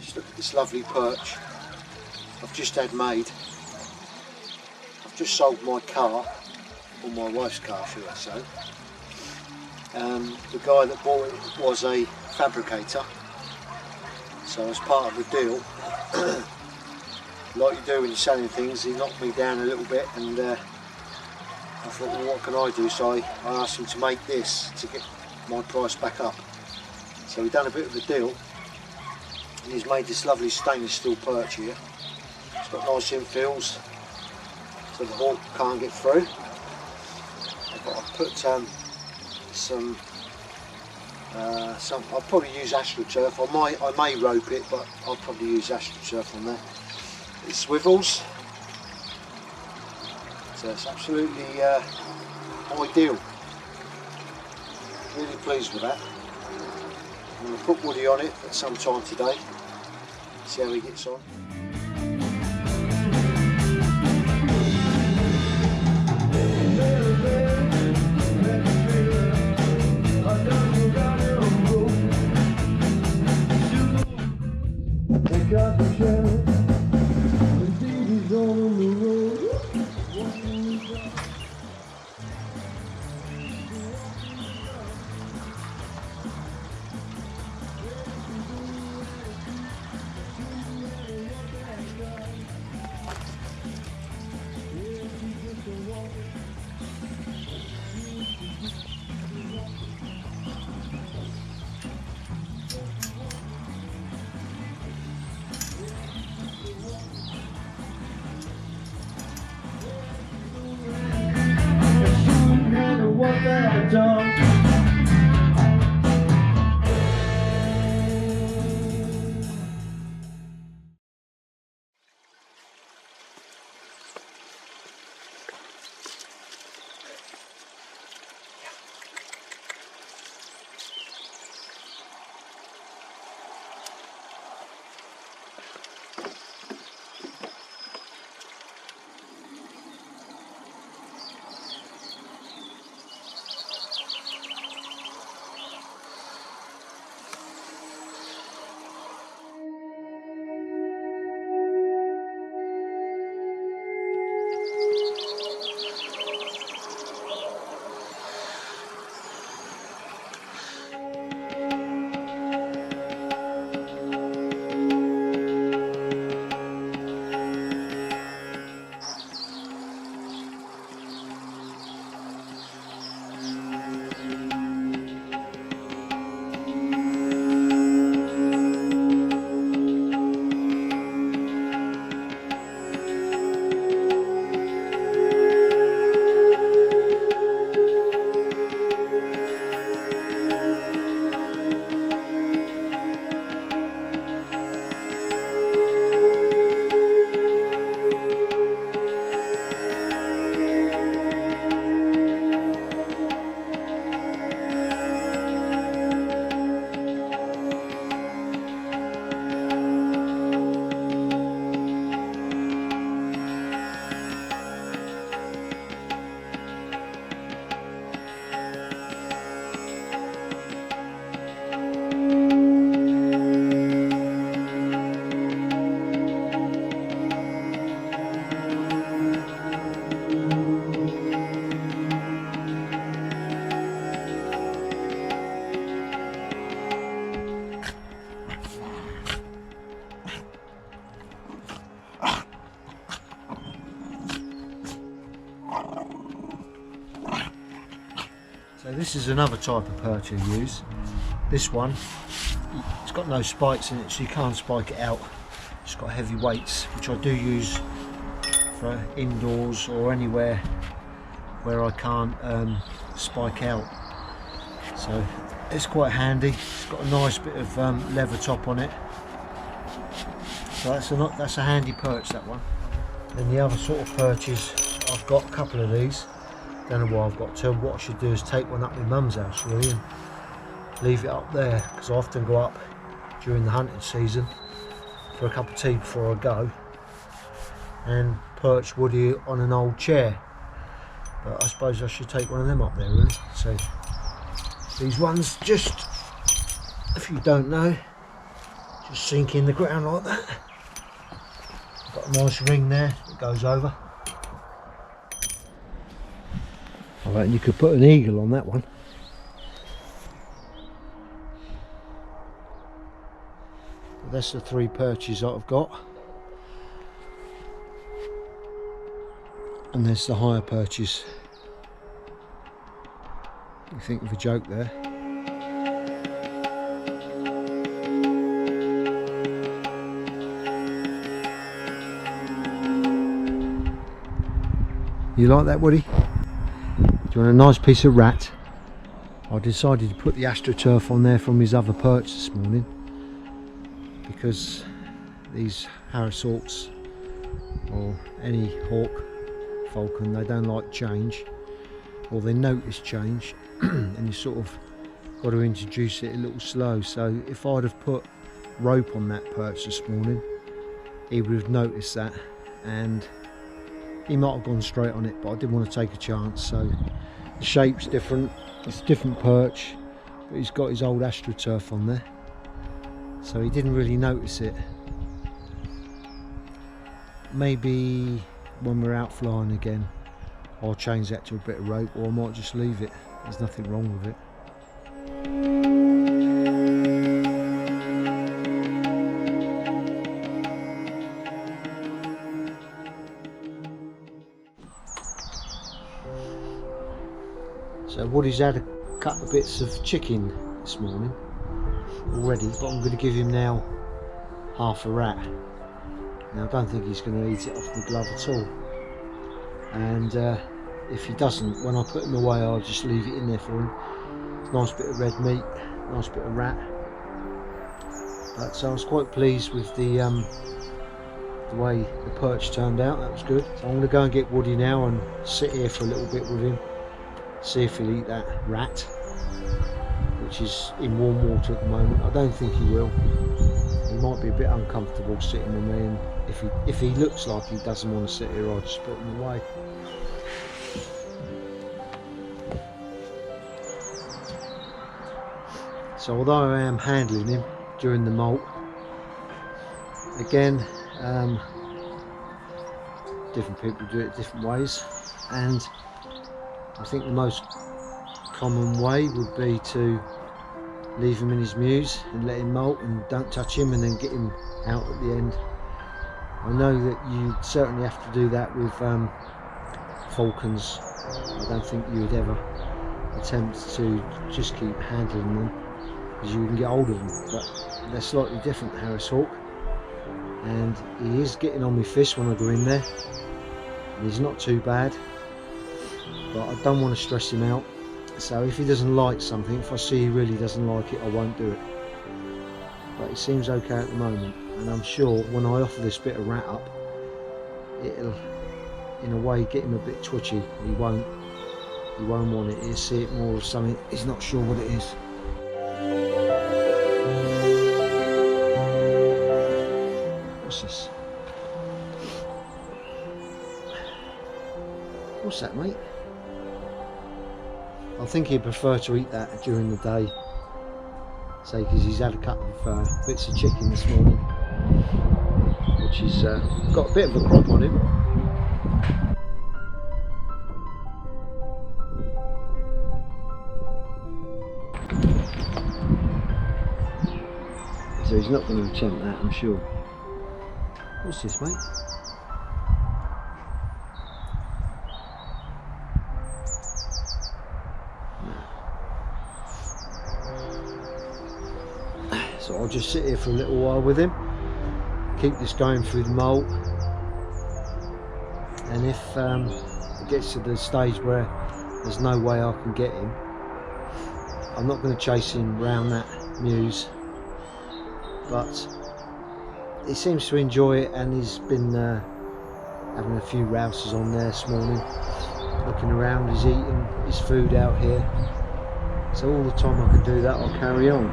Just look at this lovely perch I've just had made. I've just sold my car, or my wife's car should I say. The guy that bought it was a fabricator, so as part of the deal, like you do when you're selling things, he knocked me down a little bit, and I thought, well, what can I do? So I asked him to make this to get my price back up. So we've done a bit of a deal, and he's made this lovely stainless steel perch here. It's got nice infills so the moult can't get through. I've put I'll probably use astroturf. I may rope it, but I'll probably use astroturf on there. It swivels, so it's absolutely ideal. Really pleased with that. I'm going to put Woody on it at some time today, see how he gets on. So this is another type of perch I use. This one, it's got no spikes in it, so you can't spike it out. it's got heavy weights, which I do use for indoors or anywhere where I can't spike out. So it's quite handy. It's got a nice bit of leather top on it. So that's a handy perch, that one. Then the other sort of perches, I've got a couple of these. Don't know why I've got two. What I should do is take one up my mum's house really and leave it up there, because I often go up during the hunting season for a cup of tea before I go and perch Woody on an old chair. But I suppose I should take one of them up there really. So these ones, just if you don't know, just sink in the ground like that. Got a nice ring there that goes over. I reckon you could put an eagle on that one. But that's the 3 perches that I've got. And there's the higher perches. You think of a joke there. You like that, Woody? Do you want a nice piece of rat? I decided to put the AstroTurf on there from his other perch this morning, because these Harris hawks, or any hawk, falcon, they don't like change, or they notice change, and you sort of got to introduce it a little slow. So if I'd have put rope on that perch this morning, he would have noticed that, and he might have gone straight on it, but I didn't want to take a chance. So the shape's different, it's a different perch, but he's got his old AstroTurf on there, so he didn't really notice it. Maybe when we're out flying again, I'll change that to a bit of rope, or I might just leave it. There's nothing wrong with it. So Woody's had a couple of bits of chicken this morning already, but I'm going to give him now half a rat. Now I don't think he's going to eat it off the glove at all, and if he doesn't, when I put him away, I'll just leave it in there for him. It's a nice bit of red meat, nice bit of rat. But so I was quite pleased with the way the perch turned out. That was good. So I'm going to go and get Woody now and sit here for a little bit with him, see if he'll eat that rat, which is in warm water at the moment. I don't think he will. He might be a bit uncomfortable sitting with me, and if he looks like he doesn't want to sit here, I'll just put him away. So although I am handling him during the molt, again, different people do it different ways, and I think the most common way would be to leave him in his mews and let him molt and don't touch him, and then get him out at the end. I know that you certainly have to do that with falcons. I don't think you would ever attempt to just keep handling them, because you can get hold of them, but they're slightly different, Harris hawk, and he is getting on my fist when I go in there, and he's not too bad, but I don't want to stress him out. So if he doesn't like something, if I see he really doesn't like it, I won't do it. But it seems okay at the moment, and I'm sure when I offer this bit of rat up, it'll in a way get him a bit twitchy. He won't want it. He'll see it more as something he's not sure what it is. What's this? What's that, mate? I think he'd prefer to eat that during the day, say, because he's had a couple of bits of chicken this morning, which he's got a bit of a crop on him. So he's not going to attempt that, I'm sure. What's this, mate? So I'll just sit here for a little while with him, keep this going through the molt, and if it gets to the stage where there's no way I can get him, I'm not going to chase him round that mews, but he seems to enjoy it, and he's been having a few rouses on there this morning, looking around. He's eating his food out here, so all the time I can do that I'll carry on.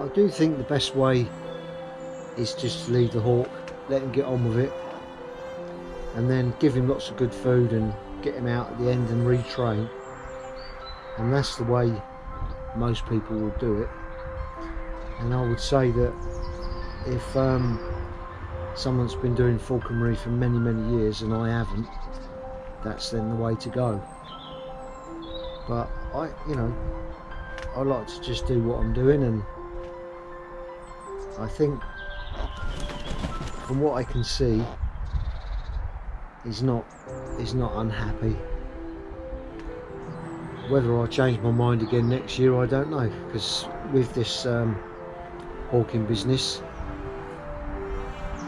I do think the best way is just to leave the hawk, let him get on with it, and then give him lots of good food and get him out at the end and retrain. And that's the way most people will do it. And I would say that if someone's been doing falconry for many years and I haven't, that's then the way to go. But I like to just do what I'm doing, and I think from what I can see, he's not unhappy. Whether I change my mind again next year, I don't know, because with this hawking business,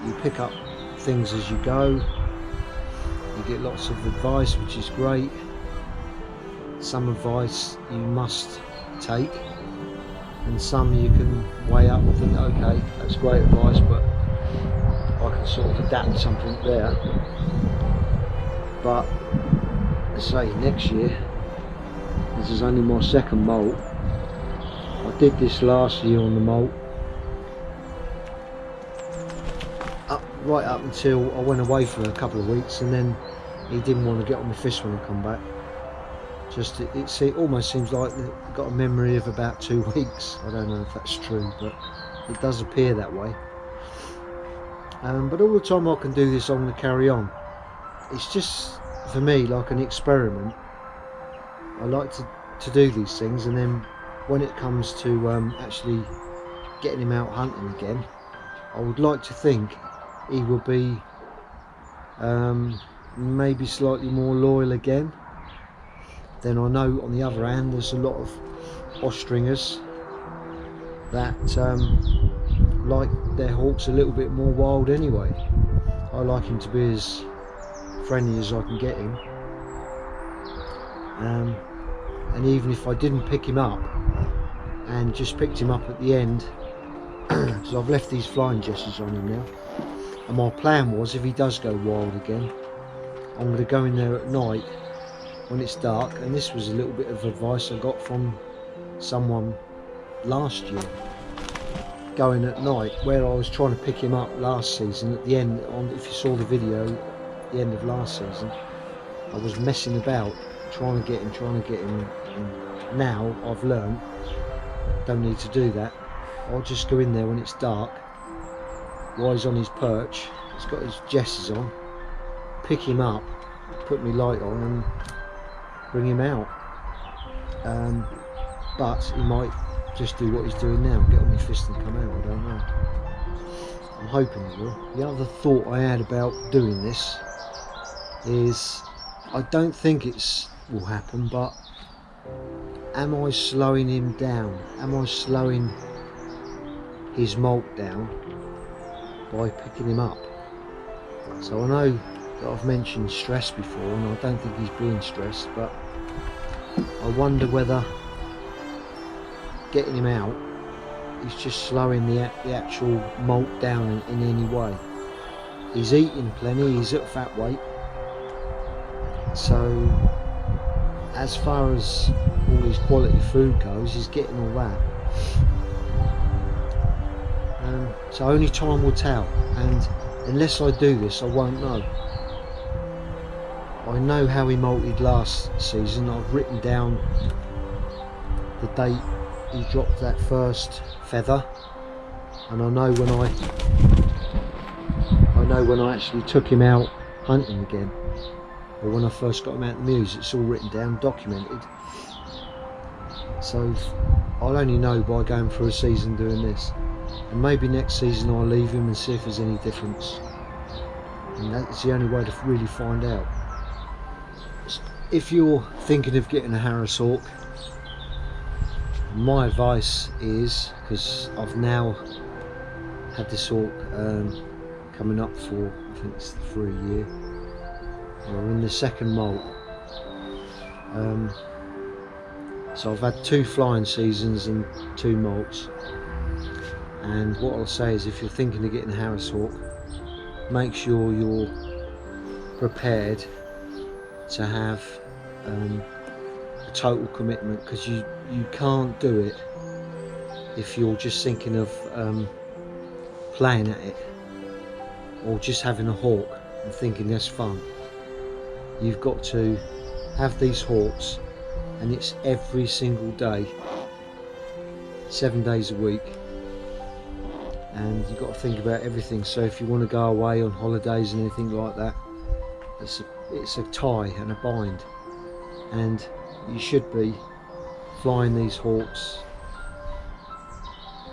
you pick up things as you go, you get lots of advice, which is great. Some advice you must take, and some you can weigh up and think, okay, that's great advice, but I can sort of adapt something there. But let's say next year, this is only my second molt. I did this last year on the molt, right up until I went away for a couple of weeks, and then he didn't want to get on my fist when I come back. Just it almost seems like they've got a memory of about 2 weeks. I don't know if that's true, but it does appear that way. But all the time I can do this, I'm going to carry on. It's just, for me, like an experiment. I like to do these things, and then when it comes to actually getting him out hunting again, I would like to think he will be maybe slightly more loyal again. Then I know on the other hand there's a lot of Ostringers that like their hawks a little bit more wild anyway. I like him to be as friendly as I can get him, and even if I didn't pick him up and just picked him up at the end, because I've left these flying jesses on him now, and my plan was, if he does go wild again, I'm going to go in there at night when it's dark. And this was a little bit of advice I got from someone last year, going at night, where I was trying to pick him up last season at the end. If you saw the video at the end of last season, I was messing about trying to get him, and now I've learned don't need to do that. I'll just go in there when it's dark, while he's on his perch, he's got his jesses on, pick him up, put my light on and bring him out. But he might just do what he's doing now, get on my fist and come out, I don't know. I'm hoping he will. The other thought I had about doing this is, I don't think it will happen, but am I slowing him down? Am I slowing his molt down by picking him up? So I know that I've mentioned stress before, and I don't think he's being stressed, but I wonder whether getting him out is just slowing the actual molt down in any way. He's eating plenty, he's at fat weight, so as far as all his quality food goes, he's getting all that. So only time will tell, and unless I do this I won't know. I know how he molted last season. I've written down the date he dropped that first feather, and I know when I actually took him out hunting again, or when I first got him out the mews. It's all written down, documented. So I'll only know by going through a season doing this, and maybe next season I'll leave him and see if there's any difference, and that's the only way to really find out. If you're thinking of getting a Harris hawk, My advice is, because I've now had this hawk coming up for, I think it's for a year. We're in the second moult. So I've had 2 flying seasons and 2 moults. And what I'll say is, if you're thinking of getting a Harris hawk, make sure you're prepared to have a total commitment, because you can't do it if you're just thinking of playing at it, or just having a hawk and thinking that's fun. You've got to have these hawks, and it's every single day, 7 days a week, and you've got to think about everything. So if you want to go away on holidays and anything like that, it's a tie and a bind, and you should be flying these hawks,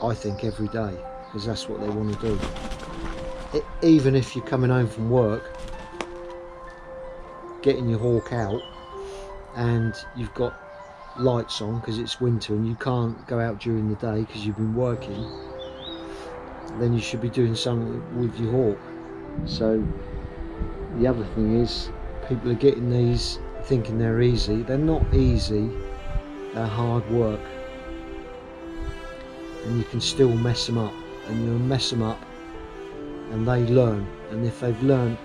I think, every day, because that's what they want to do. Even if you're coming home from work, getting your hawk out and you've got lights on because it's winter and you can't go out during the day because you've been working, then you should be doing something with your hawk. So the other thing is, people are getting these thinking they're easy. They're not easy, they're hard work, and you can still mess them up, and you'll mess them up and they learn, and if they've learned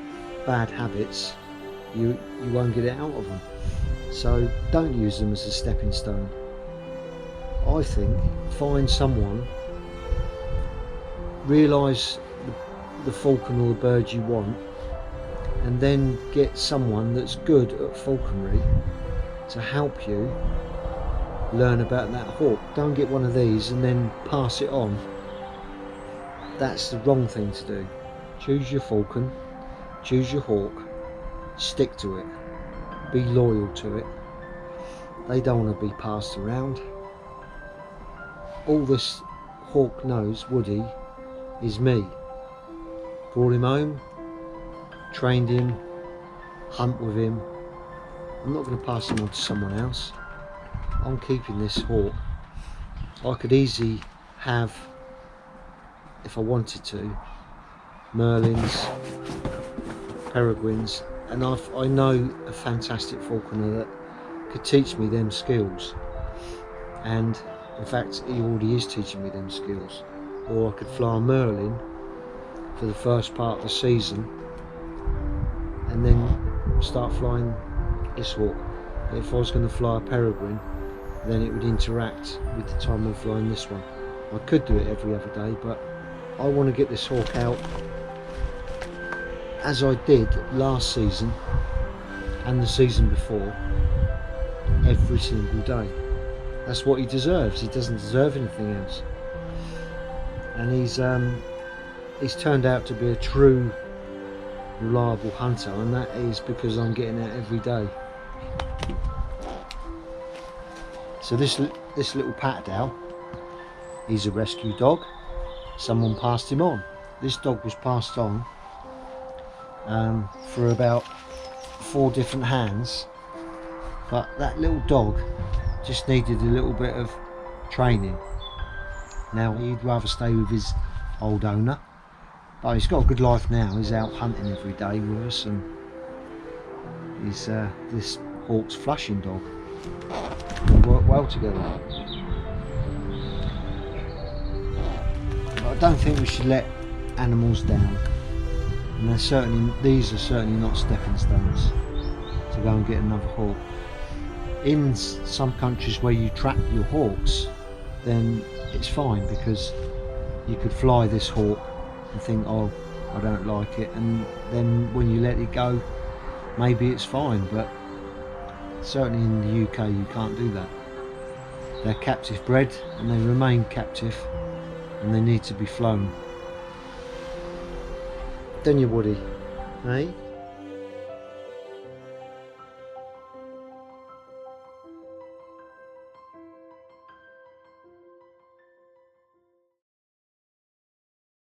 bad habits, you won't get it out of them. So don't use them as a stepping stone. I think find someone, realise the falcon or the bird you want, and then get someone that's good at falconry to help you learn about that hawk. Don't get one of these and then pass it on. That's the wrong thing to do. Choose your falcon, choose your hawk, stick to it, be loyal to it. They don't want to be passed around. All this hawk knows, Woody, is me. Brought him home, trained him, hunt with him. I'm not going to pass him on to someone else. I'm keeping this hawk. I could easily have, if I wanted to, merlins, peregrines, and I know a fantastic falconer that could teach me them skills, and in fact he already is teaching me them skills. Or I could fly a merlin for the first part of the season and then start flying this hawk. But if I was going to fly a peregrine, then it would interact with the time I'm flying this one. I could do it every other day, but I want to get this hawk out as I did last season and the season before, every single day. That's what he deserves. He doesn't deserve anything else. And he's turned out to be a true reliable hunter, and that is because I'm getting out every day. So this little Patdow, he's a rescue dog. Someone passed him on. This dog was passed on for about 4 different hands, but that little dog just needed a little bit of training. Now he'd rather stay with his old owner, but he's got a good life now. He's out hunting every day with us, and he's this hawk's flushing dog. We work well together. But I don't think we should let animals down, and these are certainly not stepping stones to go and get another hawk. In some countries where you trap your hawks, then it's fine, because you could fly this hawk and think, oh, I don't like it, and then when you let it go, maybe it's fine. But certainly in the UK you can't do that. They're captive bred and they remain captive, and they need to be flown. Then you Woody, eh?